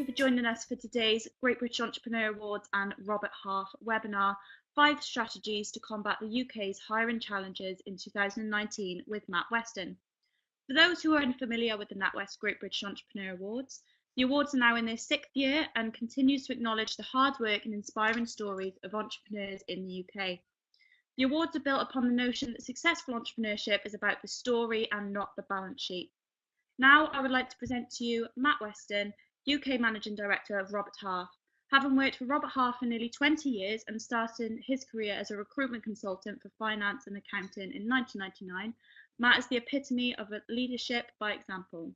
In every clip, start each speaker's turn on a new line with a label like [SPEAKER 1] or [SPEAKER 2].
[SPEAKER 1] you for joining us for today's Great British Entrepreneur Awards and Robert Half webinar, 5 Strategies to Combat the UK's Hiring Challenges in 2019 with Matt Weston. For those who are unfamiliar with the NatWest Great British Entrepreneur Awards, the awards are now in their 6th year and continues to acknowledge the hard work and inspiring stories of entrepreneurs in the UK. The awards are built upon the notion that successful entrepreneurship is about the story and not the balance sheet. Now I would like to present to you Matt Weston, UK Managing Director of Robert Half. Having worked for Robert Half for nearly 20 years and starting his career as a recruitment consultant for finance and accounting in 1999, Matt is the epitome of leadership by example.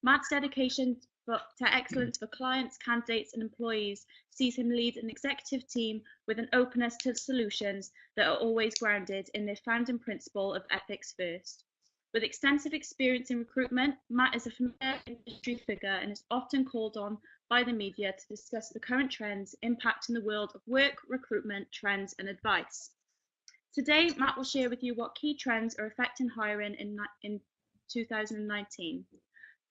[SPEAKER 1] Matt's dedication to excellence for clients, candidates and employees sees him lead an executive team with an openness to solutions that are always grounded in their founding principle of ethics first. With extensive experience in recruitment, Matt is a familiar industry figure and is often called on by the media to discuss the current trends impacting the world of work, recruitment, trends and advice. Today, Matt will share with you what key trends are affecting hiring in 2019.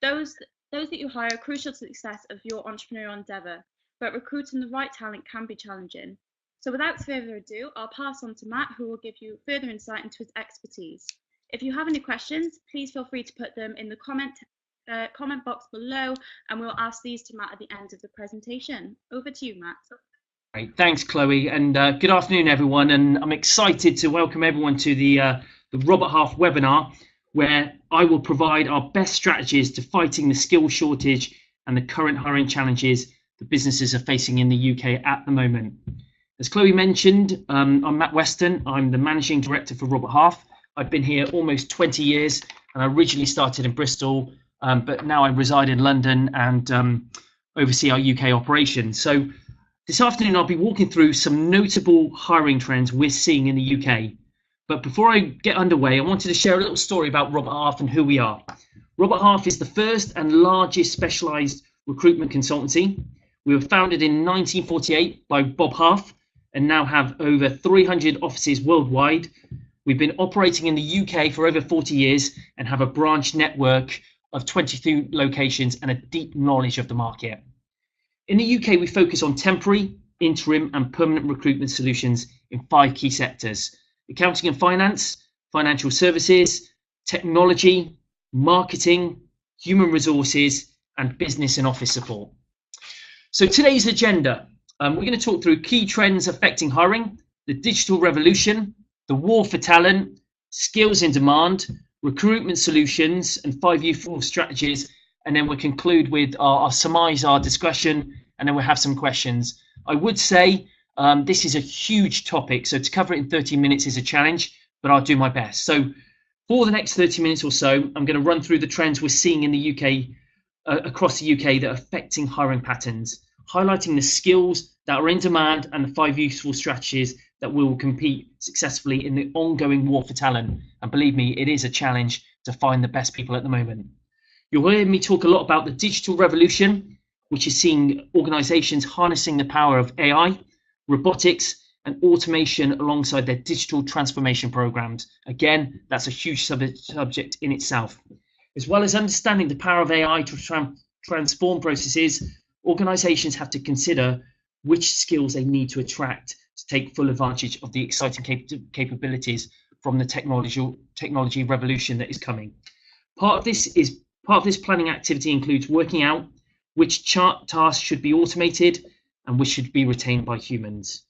[SPEAKER 1] Those that you hire are crucial to the success of your entrepreneurial endeavour, but recruiting the right talent can be challenging. So without further ado, I'll pass on to Matt, who will give you further insight into his expertise. If you have any questions, please feel free to put them in the comment box below, and we'll ask these to Matt at the end of the presentation. Over to you, Matt.
[SPEAKER 2] Great. Thanks, Chloe, and good afternoon, everyone. And I'm excited to welcome everyone to the Robert Half webinar, where I will provide our best strategies to fighting the skill shortage and the current hiring challenges that businesses are facing in the UK at the moment. As Chloe mentioned, I'm Matt Weston. I'm the Managing Director for Robert Half. I've been here almost 20 years, and I originally started in Bristol, but now I reside in London and oversee our UK operations. So this afternoon, I'll be walking through some notable hiring trends we're seeing in the UK. But before I get underway, I wanted to share a little story about Robert Half and who we are. Robert Half is the first and largest specialised recruitment consultancy. We were founded in 1948 by Bob Half and now have over 300 offices worldwide. We've been operating in the UK for over 40 years and have a branch network of 22 locations and a deep knowledge of the market. In the UK, we focus on temporary, interim and permanent recruitment solutions in 5 key sectors: accounting and finance, financial services, technology, marketing, human resources, and business and office support. So today's agenda, we're going to talk through key trends affecting hiring, the digital revolution, the war for talent, skills in demand, recruitment solutions, and 5 useful strategies. And then we'll conclude with our surmise, our discussion, and then we'll have some questions. I would say this is a huge topic, so to cover it in 30 minutes is a challenge, but I'll do my best. So for the next 30 minutes or so, I'm going to run through the trends we're seeing in the UK, across the UK, that are affecting hiring patterns, highlighting the skills that are in demand and the 5 useful strategies that will compete successfully in the ongoing war for talent. And believe me, it is a challenge to find the best people at the moment. You'll hear me talk a lot about the digital revolution, which is seeing organisations harnessing the power of AI, robotics and automation alongside their digital transformation programs. Again, that's a huge subject in itself. As well as understanding the power of AI to transform processes, organisations have to consider which skills they need to attract to take full advantage of the exciting capabilities from the technology revolution that is coming. Part of this planning activity includes working out which tasks should be automated and which should be retained by humans.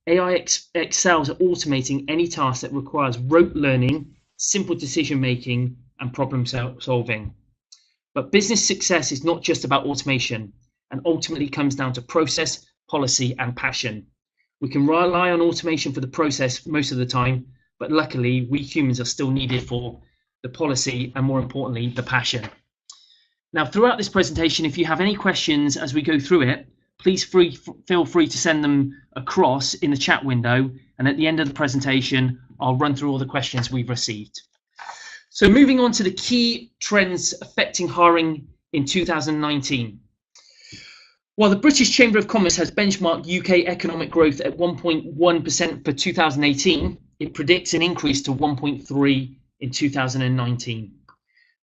[SPEAKER 2] AI excels at automating any task that requires rote learning, simple decision making and problem solving. But business success is not just about automation and ultimately comes down to process, policy and passion. We can rely on automation for the process most of the time, but luckily we humans are still needed for the policy and, more importantly, the passion. Now, throughout this presentation, if you have any questions as we go through it, please feel free to send them across in the chat window, and at the end of the presentation I'll run through all the questions we've received. So moving on to the key trends affecting hiring in 2019. While the British Chamber of Commerce has benchmarked UK economic growth at 1.1% for 2018, it predicts an increase to 1.3% in 2019.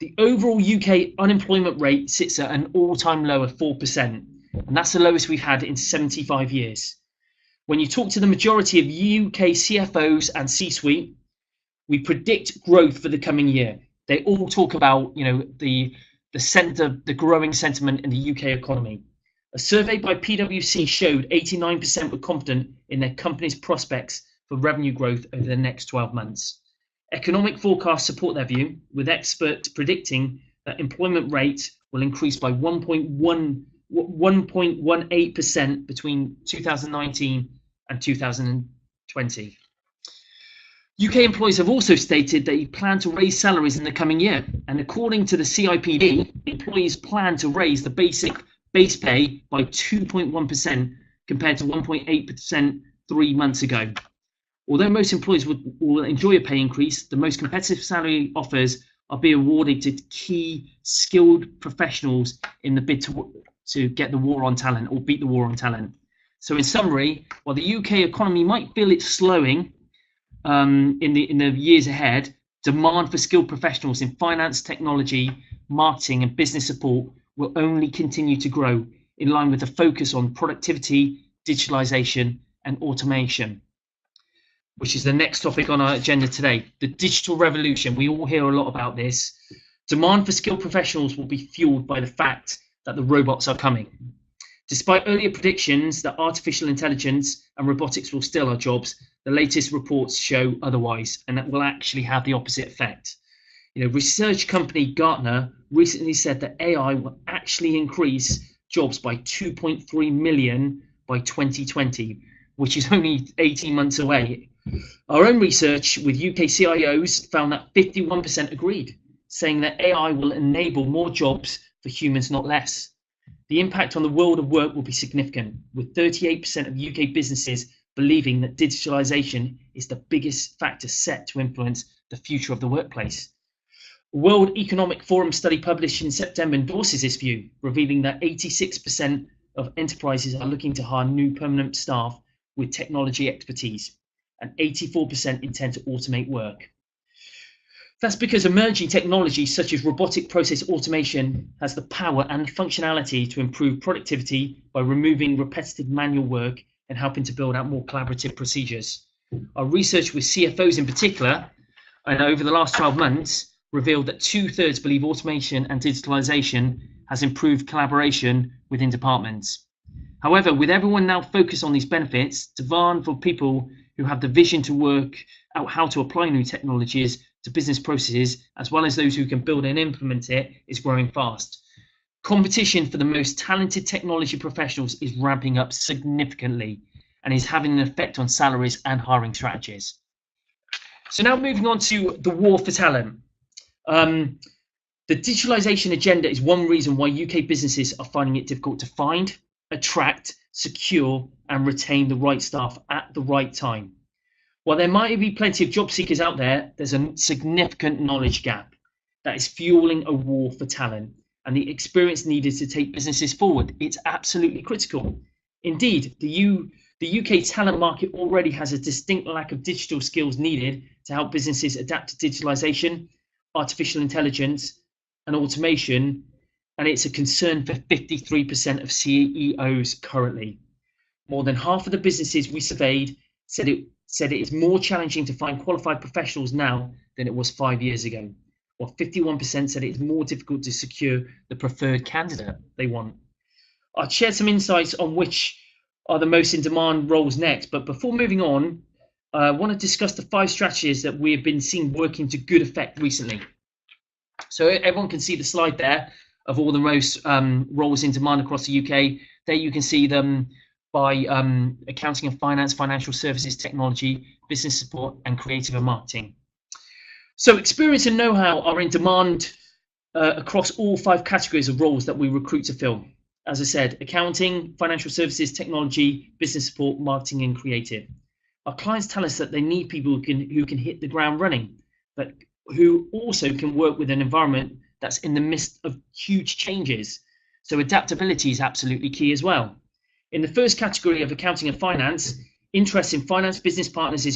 [SPEAKER 2] The overall UK unemployment rate sits at an all-time low of 4%, and that's the lowest we've had in 75 years. When you talk to the majority of UK CFOs and C-suite, we predict growth for the coming year. They all talk about, the growing sentiment in the UK economy. A survey by PwC showed 89% were confident in their company's prospects for revenue growth over the next 12 months. Economic forecasts support their view, with experts predicting that employment rate will increase by 1.18% between 2019 and 2020. UK employers have also stated they plan to raise salaries in the coming year, and according to the CIPD, employees plan to raise the base pay by 2.1% compared to 1.8% 3 months ago. Although most employers will enjoy a pay increase, the most competitive salary offers are being awarded to key skilled professionals in the bid to get the war on talent or beat the war on talent. So in summary, while the UK economy might feel it's slowing in the years ahead, demand for skilled professionals in finance, technology, marketing and business support will only continue to grow in line with the focus on productivity, digitalization and automation, which is the next topic on our agenda today, the digital revolution. We all hear a lot about this. Demand for skilled professionals will be fueled by the fact that the robots are coming. Despite earlier predictions that artificial intelligence and robotics will steal our jobs, the latest reports show otherwise, and that will actually have the opposite effect. Research company Gartner recently said that AI will actually increase jobs by 2.3 million by 2020, which is only 18 months away. Our own research with UK CIOs found that 51% agreed, saying that AI will enable more jobs for humans, not less. The impact on the world of work will be significant, with 38% of UK businesses believing that digitalization is the biggest factor set to influence the future of the workplace. A World Economic Forum study published in September endorses this view, revealing that 86% of enterprises are looking to hire new permanent staff with technology expertise, and 84% intend to automate work. That's because emerging technologies such as robotic process automation has the power and functionality to improve productivity by removing repetitive manual work and helping to build out more collaborative procedures. Our research with CFOs in particular, and over the last 12 months, revealed that 2/3 believe automation and digitalization has improved collaboration within departments. However, with everyone now focused on these benefits, demand for people who have the vision to work out how to apply new technologies to business processes, as well as those who can build and implement it, is growing fast. Competition for the most talented technology professionals is ramping up significantly and is having an effect on salaries and hiring strategies. So now moving on to the war for talent. The digitalization agenda is one reason why UK businesses are finding it difficult to find, attract, secure and retain the right staff at the right time. While there might be plenty of job seekers out there, there's a significant knowledge gap that is fueling a war for talent, and the experience needed to take businesses forward. It's absolutely critical. Indeed, the UK talent market already has a distinct lack of digital skills needed to help businesses adapt to digitalization, artificial intelligence and automation, and it's a concern for 53% of CEOs currently. More than half of the businesses we surveyed said it is more challenging to find qualified professionals now than it was 5 years ago, while 51% said it is more difficult to secure the preferred candidate they want. I'll share some insights on which are the most in demand roles next, but before moving on, I want to discuss the 5 strategies that we have been seeing working to good effect recently. So everyone can see the slide there of all the most roles in demand across the UK. There you can see them by accounting and finance, financial services, technology, business support, and creative and marketing. So experience and know-how are in demand across all 5 categories of roles that we recruit to fill. As I said, accounting, financial services, technology, business support, marketing, and creative. Our clients tell us that they need people who can hit the ground running, but who also can work with an environment that's in the midst of huge changes. So adaptability is absolutely key as well. In the first category of accounting and finance, interest in finance business partners is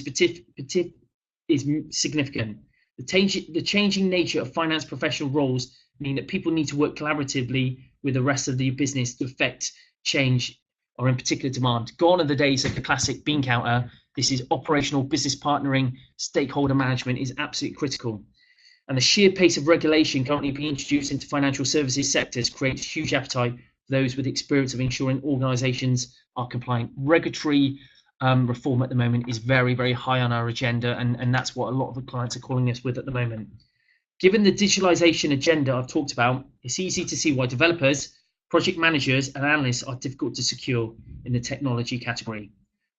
[SPEAKER 2] significant. The changing nature of finance professional roles mean that people need to work collaboratively with the rest of the business to affect change or in particular demand. Gone are the days of the classic bean counter. This is operational business partnering, stakeholder management is absolutely critical. And the sheer pace of regulation currently being introduced into financial services sectors creates huge appetite for those with experience of ensuring organisations are compliant. Regulatory reform at the moment is very, very high on our agenda, and that's what a lot of the clients are calling us with at the moment. Given the digitalisation agenda I've talked about, it's easy to see why developers, project managers and analysts are difficult to secure in the technology category.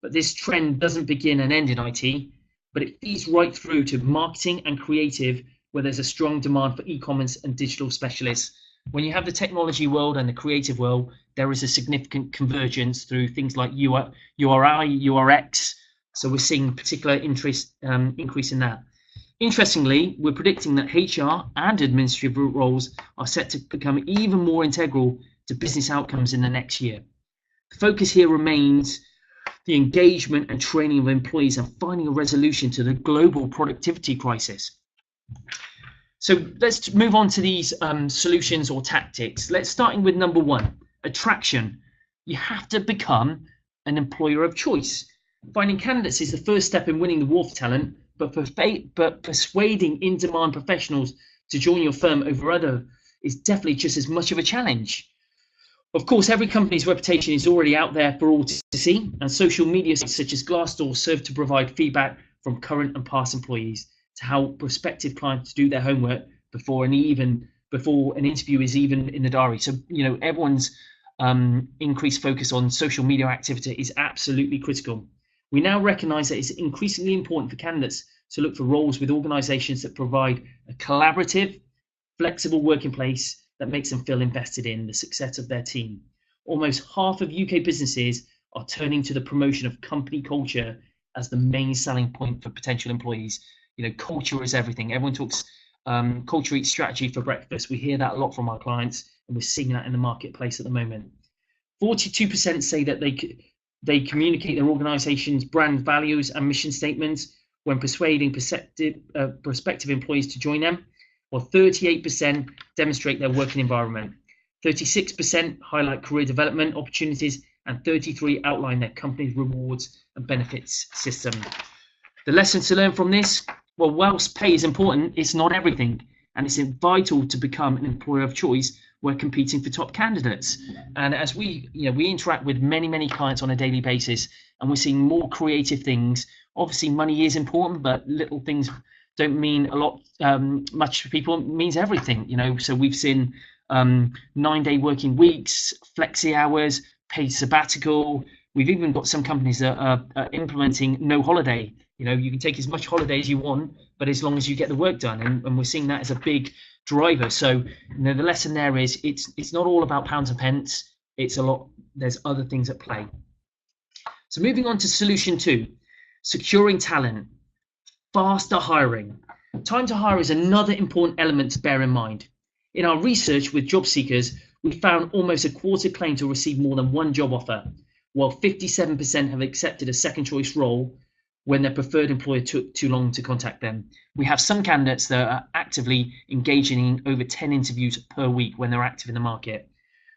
[SPEAKER 2] But this trend doesn't begin and end in IT, but it feeds right through to marketing and creative, where there's a strong demand for e-commerce and digital specialists. When you have the technology world and the creative world, there is a significant convergence through things like URI, URX. So we're seeing particular interest increase in that. Interestingly, we're predicting that HR and administrative roles are set to become even more integral to business outcomes in the next year. The focus here remains the engagement and training of employees and finding a resolution to the global productivity crisis. So let's move on to these solutions or tactics. Let's starting with number one, attraction. You have to become an employer of choice. Finding candidates is the first step in winning the war for talent, but persuading in-demand professionals to join your firm over other is definitely just as much of a challenge. Of course, every company's reputation is already out there for all to see, and social media such as Glassdoor serve to provide feedback from current and past employees to how prospective clients do their homework before an interview is even in the diary. So, everyone's increased focus on social media activity is absolutely critical. We now recognise that it's increasingly important for candidates to look for roles with organisations that provide a collaborative, flexible working place that makes them feel invested in the success of their team. Almost half of UK businesses are turning to the promotion of company culture as the main selling point for potential employees. Culture is everything. Everyone talks culture eats strategy for breakfast. We hear that a lot from our clients, and we're seeing that in the marketplace at the moment. 42% say that they communicate their organisation's brand values and mission statements when persuading prospective employees to join them, while 38% demonstrate their working environment. 36% highlight career development opportunities, and 33% outline their company's rewards and benefits system. The lesson to learn from this, well, whilst pay is important, it's not everything, and it's vital to become an employer of choice when competing for top candidates. And as we interact with many clients on a daily basis, and we're seeing more creative things. Obviously, money is important, but little things don't mean a lot much to people. It means everything, So we've seen 9-day working weeks, flexi hours, paid sabbatical. We've even got some companies that are implementing no holiday. You can take as much holiday as you want, but as long as you get the work done, and we're seeing that as a big driver. So the lesson there is it's not all about pounds and pence. There's other things at play. So moving on to solution 2, securing talent, faster hiring. Time to hire is another important element to bear in mind. In our research with job seekers, we found almost a quarter claim to receive more than one job offer, while 57% have accepted a second choice role when their preferred employer took too long to contact them. We have some candidates that are actively engaging in over 10 interviews per week when they're active in the market.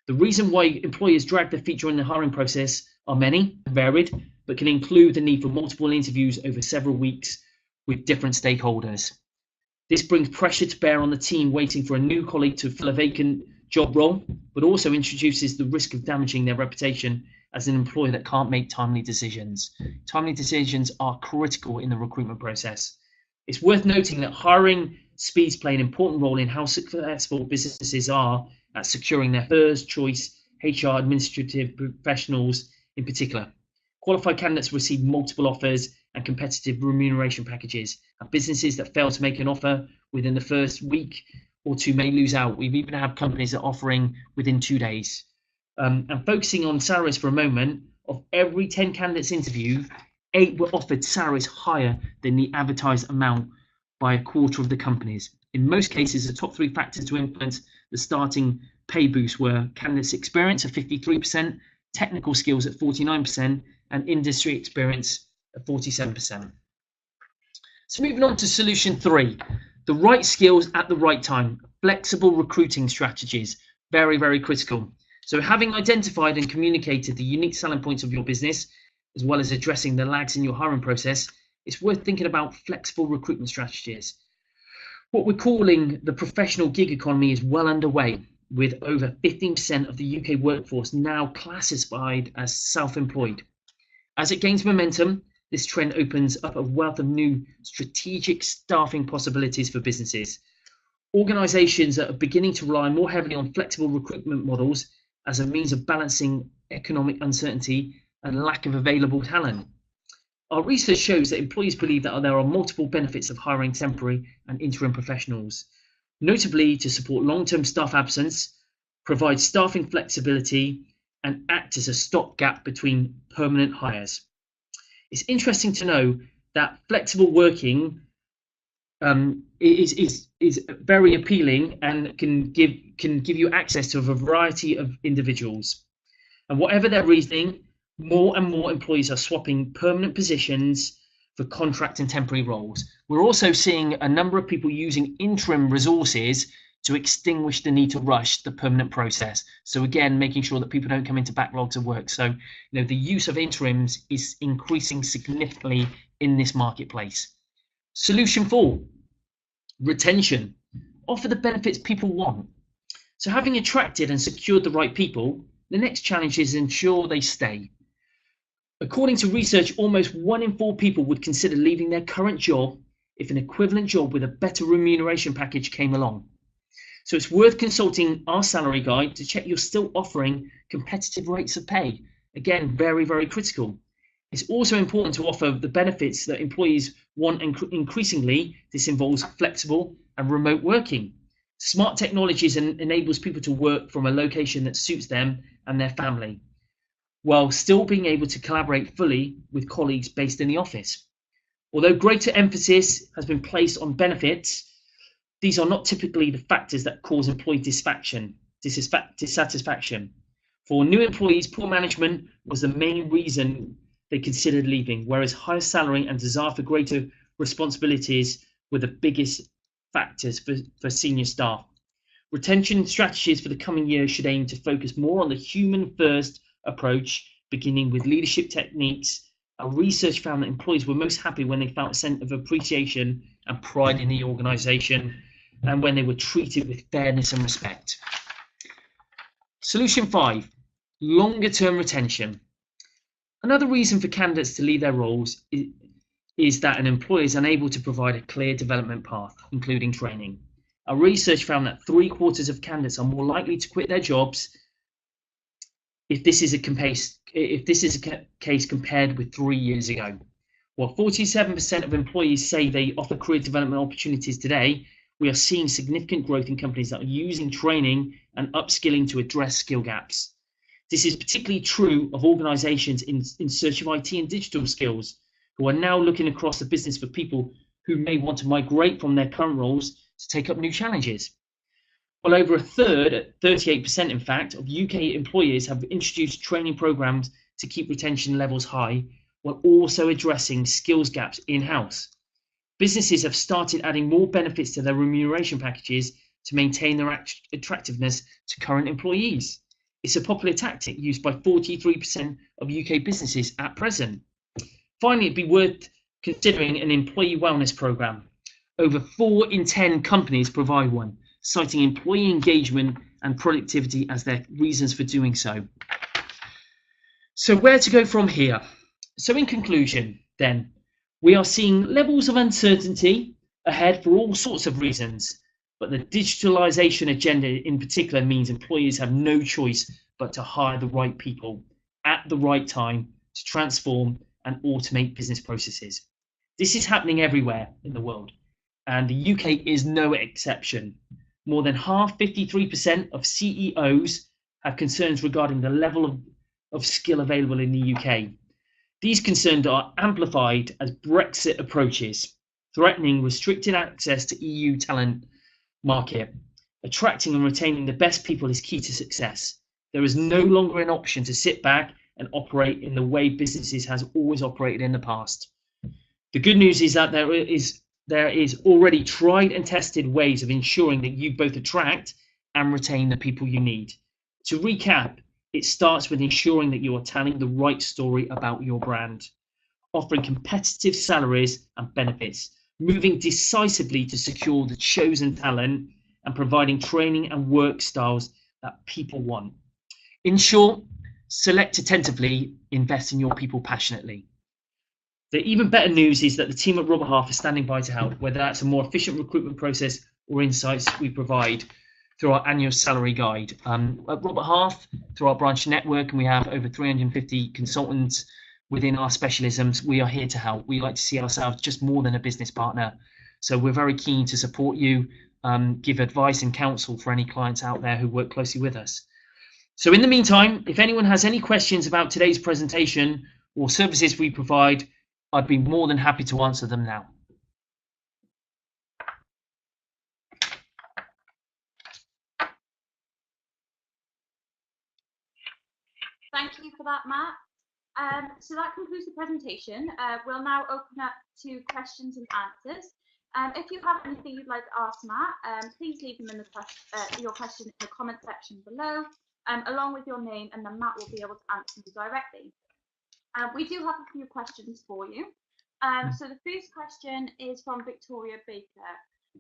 [SPEAKER 2] The reason why employers drag their feet during the hiring process are many, varied, but can include the need for multiple interviews over several weeks with different stakeholders. This brings pressure to bear on the team waiting for a new colleague to fill a vacant job role, but also introduces the risk of damaging their reputation as an employer that can't make timely decisions. Timely decisions are critical in the recruitment process. It's worth noting that hiring speeds play an important role in how successful businesses are at securing their first choice HR administrative professionals in particular. Qualified candidates receive multiple offers and competitive remuneration packages, and businesses that fail to make an offer within the first week or two may lose out. We've even had companies that are offering within 2 days. And focusing on salaries for a moment, of every 10 candidates interviewed, 8 were offered salaries higher than the advertised amount by a quarter of the companies. In most cases, the top 3 factors to influence the starting pay boost were candidates' experience at 53%, technical skills at 49%, and industry experience at 47%. So moving on to solution 3, The right skills at the right time, flexible recruiting strategies, very, very critical. So having identified and communicated the unique selling points of your business, as well as addressing the lags in your hiring process, it's worth thinking about flexible recruitment strategies. What we're calling the professional gig economy is well underway, with over 15% of the UK workforce now classified as self-employed. As it gains momentum, this trend opens up a wealth of new strategic staffing possibilities for businesses. Organisations are beginning to rely more heavily on flexible recruitment models as a means of balancing economic uncertainty and lack of available talent. Our research shows that employees believe that there are multiple benefits of hiring temporary and interim professionals, notably to support long-term staff absence, provide staffing flexibility, and act as a stopgap between permanent hires. It's interesting to know that flexible working is very appealing and can give you access to a variety of individuals. And whatever their reasoning, more and more employees are swapping permanent positions for contract and temporary roles. We're also seeing a number of people using interim resources to extinguish the need to rush the permanent process. So again, making sure that people don't come into backlogs of work. So, the use of interims is increasing significantly in this marketplace. Solution 4, retention. Offer the benefits people want. So having attracted and secured the right people, the next challenge is ensure they stay. According to research, almost 1 in 4 people would consider leaving their current job if an equivalent job with a better remuneration package came along. So it's worth consulting our salary guide to check you're still offering competitive rates of pay. Again, very, very critical. It's also important to offer the benefits that employees want, and increasingly this involves flexible and remote working. Smart technologies enables people to work from a location that suits them and their family, while still being able to collaborate fully with colleagues based in the office. Although greater emphasis has been placed on benefits, these are not typically the factors that cause employee dissatisfaction. For new employees, poor management was the main reason they considered leaving, whereas higher salary and desire for greater responsibilities were the biggest factors for senior staff. Retention strategies for the coming year should aim to focus more on the human-first approach, beginning with leadership techniques. Our research found that employees were most happy when they felt a sense of appreciation and pride in the organisation, and when they were treated with fairness and respect. Solution 5, longer-term retention. Another reason for candidates to leave their roles is that an employer is unable to provide a clear development path, including training. Our research found that 3/4 of candidates are more likely to quit their jobs if this is a case compared with 3 years ago. While 47% of employees say they offer career development opportunities today, we are seeing significant growth in companies that are using training and upskilling to address skill gaps. This is particularly true of organisations in search of IT and digital skills, who are now looking across the business for people who may want to migrate from their current roles to take up new challenges. Well, over a third, 38% in fact, of UK employers have introduced training programs to keep retention levels high, while also addressing skills gaps in-house. Businesses have started adding more benefits to their remuneration packages to maintain their attractiveness to current employees. It's a popular tactic used by 43% of UK businesses at present. Finally, it'd be worth considering an employee wellness program. Over 4 in 10 companies provide one, citing employee engagement and productivity as their reasons for doing so. So where to go from here? So in conclusion, then, we are seeing levels of uncertainty ahead for all sorts of reasons, but the digitalization agenda in particular means employers have no choice but to hire the right people at the right time to transform and automate business processes. This is happening everywhere in the world, and the UK is no exception. More than half, 53% of CEOs have concerns regarding the level of skill available in the UK. These concerns are amplified as Brexit approaches, threatening restricted access to EU talent market. Attracting and retaining the best people is key to success. There is no longer an option to sit back and operate in the way businesses has always operated in the past. The good news is that there is there is already tried and tested ways of ensuring that you both attract and retain the people you need. To recap, it starts with ensuring that you are telling the right story about your brand, offering competitive salaries and benefits, moving decisively to secure the chosen talent, and providing training and work styles that people want. In short, select attentively, invest in your people passionately. The even better news is that the team at Robert Half is standing by to help, whether that's a more efficient recruitment process or insights we provide through our annual salary guide. At Robert Half, through our branch network, and we have over 350 consultants within our specialisms, we are here to help. We like to see ourselves just more than a business partner. So we're very keen to support you, give advice and counsel for any clients out there who work closely with us. So in the meantime, if anyone has any questions about today's presentation or services we provide, I'd be more than happy to answer them now.
[SPEAKER 1] Thank you for that, Matt. So that concludes the presentation. We'll now open up to questions and answers. If you have anything you'd like to ask Matt, please leave them in your question in the comment section below, along with your name, and then Matt will be able to answer you directly. We do have a few questions for you. So the first question is from Victoria Baker.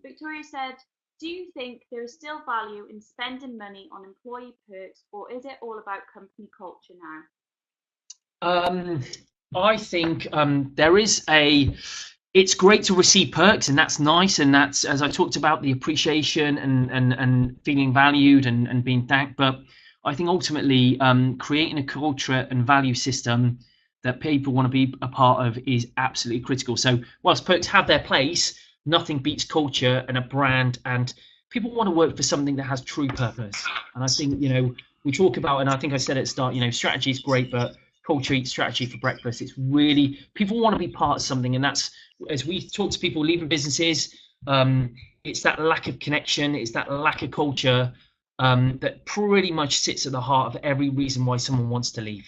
[SPEAKER 1] Victoria said, do you think there is still value in spending money on employee perks, or is it all about company culture now?
[SPEAKER 2] I think it's great to receive perks, and that's nice, and that's, as I talked about, the appreciation and feeling valued and being thanked. But I think ultimately creating a culture and value system that people want to be a part of is absolutely critical. So whilst perks have their place, nothing beats culture and a brand, and people want to work for something that has true purpose. And I think, we talk about, and I think I said at the start, strategy is great, but culture eats strategy for breakfast. It's really, people want to be part of something, and that's, as we talk to people leaving businesses, it's that lack of connection, it's that lack of culture that pretty much sits at the heart of every reason why someone wants to leave.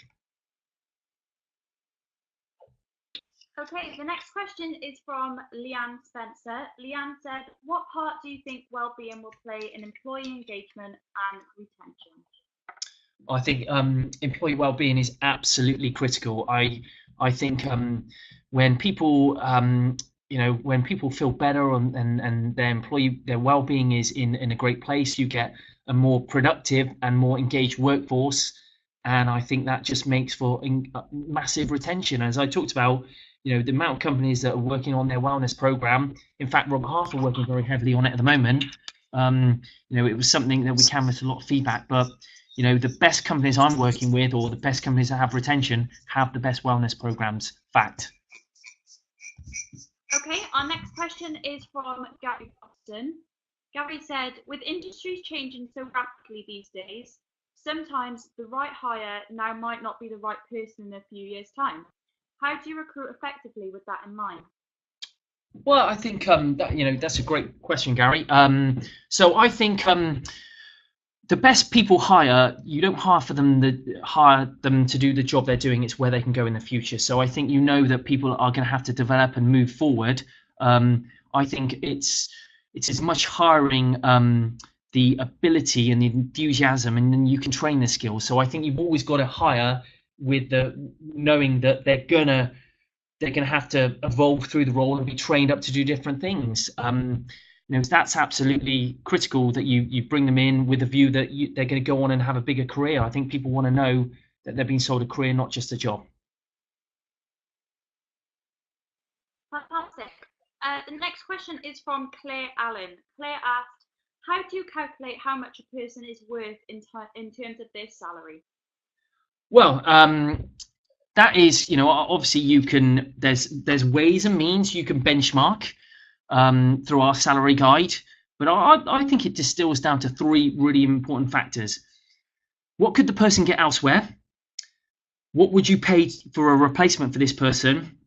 [SPEAKER 1] Okay, the next question is from Leanne Spencer. Leanne said, what part do you think well-being will play in employee engagement and retention?
[SPEAKER 2] I think employee well-being is absolutely critical. I think when people when people feel better and their well-being is in a great place, you get a more productive and more engaged workforce, and I think that just makes for massive retention. As I talked about, the amount of companies that are working on their wellness program. In fact, Robert Half are working very heavily on it at the moment. It was something that we canvassed a lot of feedback, but the best companies I'm working with, or the best companies that have retention, have the best wellness programs. Fact.
[SPEAKER 1] Okay, our next question is from Gary Weston. Gary said, with industries changing so rapidly these days, sometimes the right hire now might not be the right person in a few years' time. How do you recruit effectively with that in mind?
[SPEAKER 2] Well, I think that's a great question, Gary. So I think the best people hire, you don't hire them to do the job they're doing. It's where they can go in the future. So I think that people are going to have to develop and move forward. I think it's as much hiring the ability and the enthusiasm, and then you can train the skills. So I think you've always got to hire with the knowing that they're gonna have to evolve through the role and be trained up to do different things. That's absolutely critical, that you bring them in with a view that they're going to go on and have a bigger career. I think people want to know that they're being sold a career, not just a job.
[SPEAKER 1] Fantastic. The next question is from Claire Allen. Claire asked, how do you calculate how much a person is worth in terms of their salary?
[SPEAKER 2] Well, that is, obviously you can, there's ways and means you can benchmark through our salary guide, but I think it distills down to three really important factors. What could the person get elsewhere? What would you pay for a replacement for this person?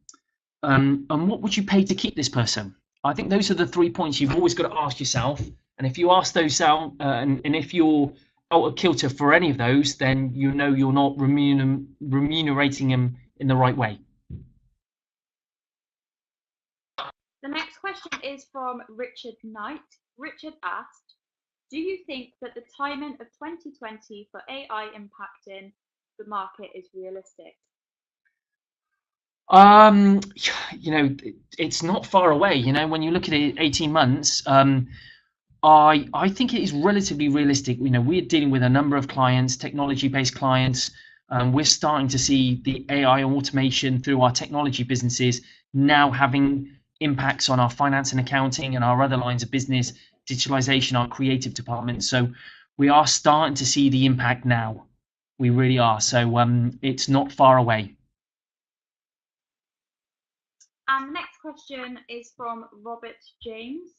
[SPEAKER 2] And what would you pay to keep this person? I think those are the 3 points you've always got to ask yourself. And if you ask those out, and if you're out of kilter for any of those, then you're not remunerating them in the right way.
[SPEAKER 1] The next question is from Richard Knight. Richard asked, do you think that the timing of 2020 for AI impacting the market is realistic?
[SPEAKER 2] It's not far away. When you look at it, 18 months, I think it is relatively realistic. We're dealing with a number of clients, technology-based clients. We're starting to see the AI automation through our technology businesses now having impacts on our finance and accounting and our other lines of business, digitalization, our creative department. So we are starting to see the impact now. We really are. So it's not far away.
[SPEAKER 1] And the next question is from Robert James.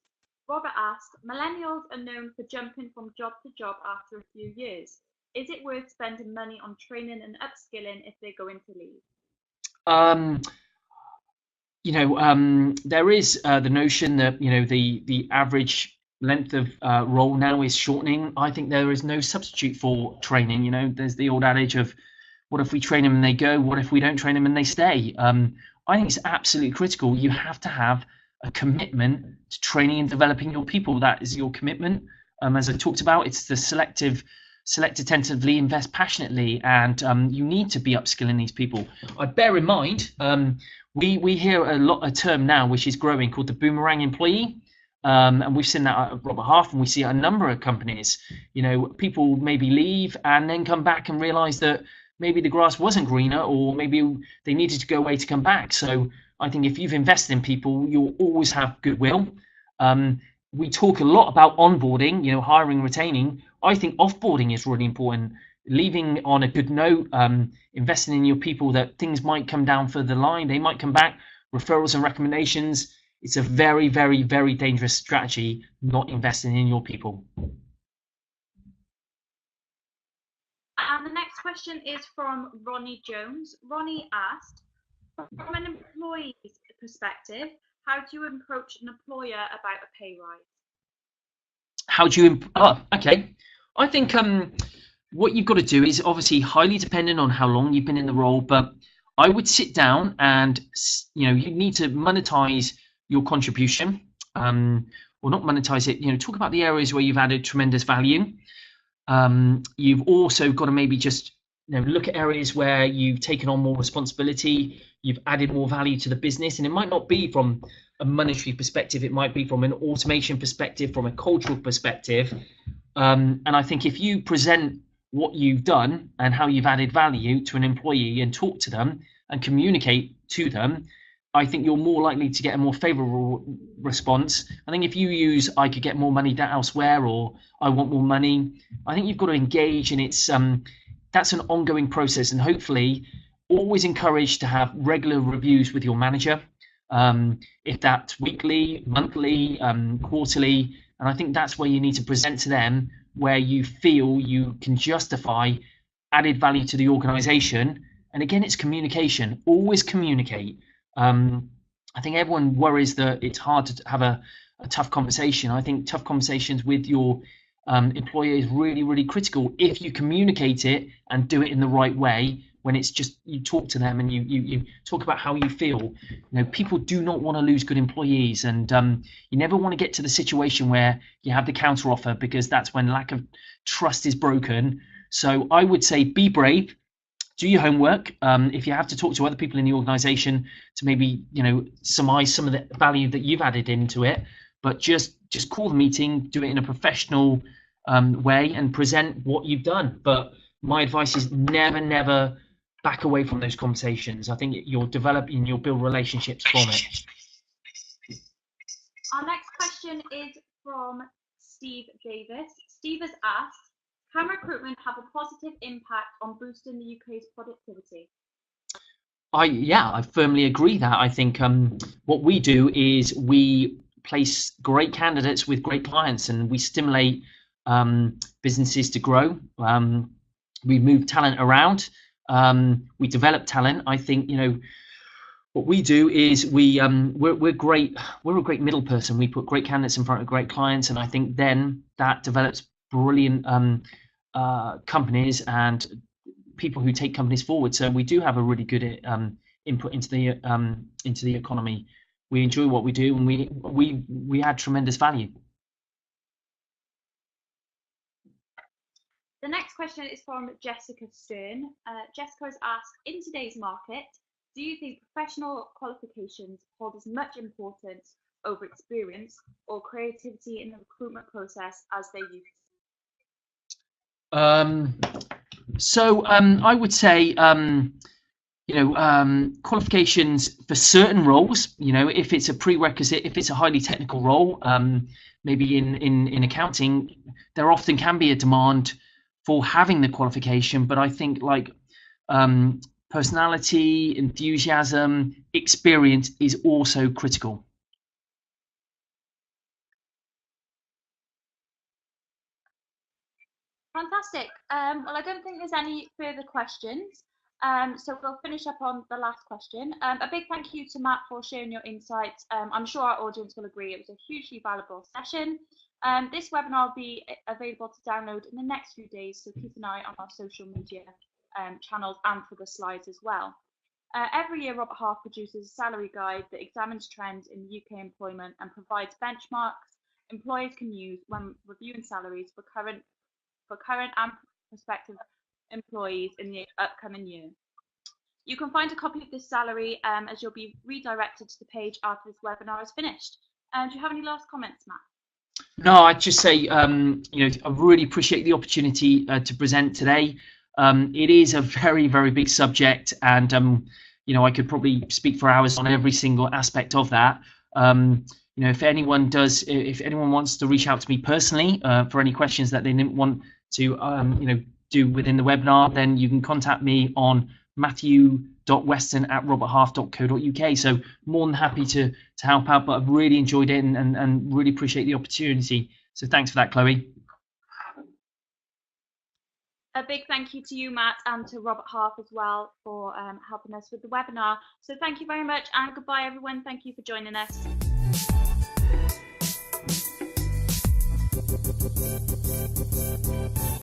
[SPEAKER 1] Robert asked, millennials are known for jumping from job to job after a few years. Is it worth spending money on training and upskilling if they're going to leave?
[SPEAKER 2] There is the notion that the average length of role now is shortening. I think there is no substitute for training. There's the old adage of, what if we train them and they go? What if we don't train them and they stay? I think it's absolutely critical. You have to have a commitment to training and developing your people. That is your commitment. As I talked about, it's the select attentively, invest passionately, and you need to be upskilling these people. I bear in mind, we hear a term now which is growing called the boomerang employee. And we've seen that at Robert Half, and we see a number of companies. People maybe leave and then come back and realise that maybe the grass wasn't greener, or maybe they needed to go away to come back. So I think if you've invested in people, you'll always have goodwill. We talk a lot about onboarding, hiring, retaining. I think offboarding is really important. Leaving on a good note, investing in your people, that things might come down further the line, they might come back, referrals and recommendations. It's a very, very, very dangerous strategy, not investing in your people.
[SPEAKER 1] And the next question is from Ronnie Jones. Ronnie asked, from an employee's perspective, how do you approach an employer about a pay rise?
[SPEAKER 2] Okay. I think what you've got to do is obviously highly dependent on how long you've been in the role, but I would sit down and, you need to monetize your contribution, or not monetize it, talk about the areas where you've added tremendous value. You've also got to maybe just look at areas where you've taken on more responsibility, you've added more value to the business, and it might not be from a monetary perspective, it might be from an automation perspective, from a cultural perspective. And I think if you present what you've done and how you've added value to an employee and talk to them and communicate to them, I think you're more likely to get a more favorable response. I think if you use, I could get more money elsewhere, or I want more money, I think you've got to engage, and it's that's an ongoing process, and hopefully always encourage to have regular reviews with your manager, if that's weekly, monthly, quarterly. And I think that's where you need to present to them where you feel you can justify added value to the organization. And again, it's communication. Always communicate. I think everyone worries that it's hard to have a tough conversation. I think tough conversations with your employer is really, really critical if you communicate it and do it in the right way. When it's just you talk to them and you talk about how you feel. People do not want to lose good employees, and you never want to get to the situation where you have the counter offer, because that's when lack of trust is broken. So I would say be brave, do your homework. If you have to talk to other people in the organization to maybe surmise some of the value that you've added into it, but just call the meeting, do it in a professional way, and present what you've done. But my advice is never back away from those conversations. I think you'll develop and you'll build relationships from it.
[SPEAKER 1] Our next question is from Steve Davis. Steve has asked, can recruitment have a positive impact on boosting the UK's productivity?
[SPEAKER 2] I firmly agree that. I think what we do is we place great candidates with great clients, and we stimulate businesses to grow. We move talent around. We develop talent. I think what we do is we're great. We're a great middle person. We put great candidates in front of great clients, and I think then that develops brilliant companies and people who take companies forward. So we do have a really good input into the economy. we enjoy what we do, and we add tremendous value.
[SPEAKER 1] The next question is from Jessica Stern. Jessica has asked, in today's market, do you think professional qualifications hold as much importance over experience or creativity in the recruitment process as they used
[SPEAKER 2] to? I would say, qualifications for certain roles, if it's a prerequisite, if it's a highly technical role, maybe in accounting, there often can be a demand for having the qualification, but I think personality, enthusiasm, experience is also critical.
[SPEAKER 1] Fantastic. Well, I don't think there's any further questions. So we'll finish up on the last question. A big thank you to Matt for sharing your insights. I'm sure our audience will agree it was a hugely valuable session. This webinar will be available to download in the next few days, so keep an eye on our social media channels and for the slides as well. Every year, Robert Half produces a salary guide that examines trends in UK employment and provides benchmarks employers can use when reviewing salaries for current and prospective employees in the upcoming year. You can find a copy of this salary as you'll be redirected to the page after this webinar is finished. Do you have any last comments, Matt?
[SPEAKER 2] No, I'd just say, I really appreciate the opportunity to present today. It is a very, very big subject, and I could probably speak for hours on every single aspect of that. If anyone wants to reach out to me personally for any questions that they didn't want to, do within the webinar, then you can contact me on matthew.weston@roberthalf.co.uk. So more than happy to help out, but I've really enjoyed it and really appreciate the opportunity. So thanks for that, Chloe.
[SPEAKER 1] A big thank you to you, Matt, and to Robert Half as well for helping us with the webinar. So thank you very much, and goodbye, everyone. Thank you for joining us.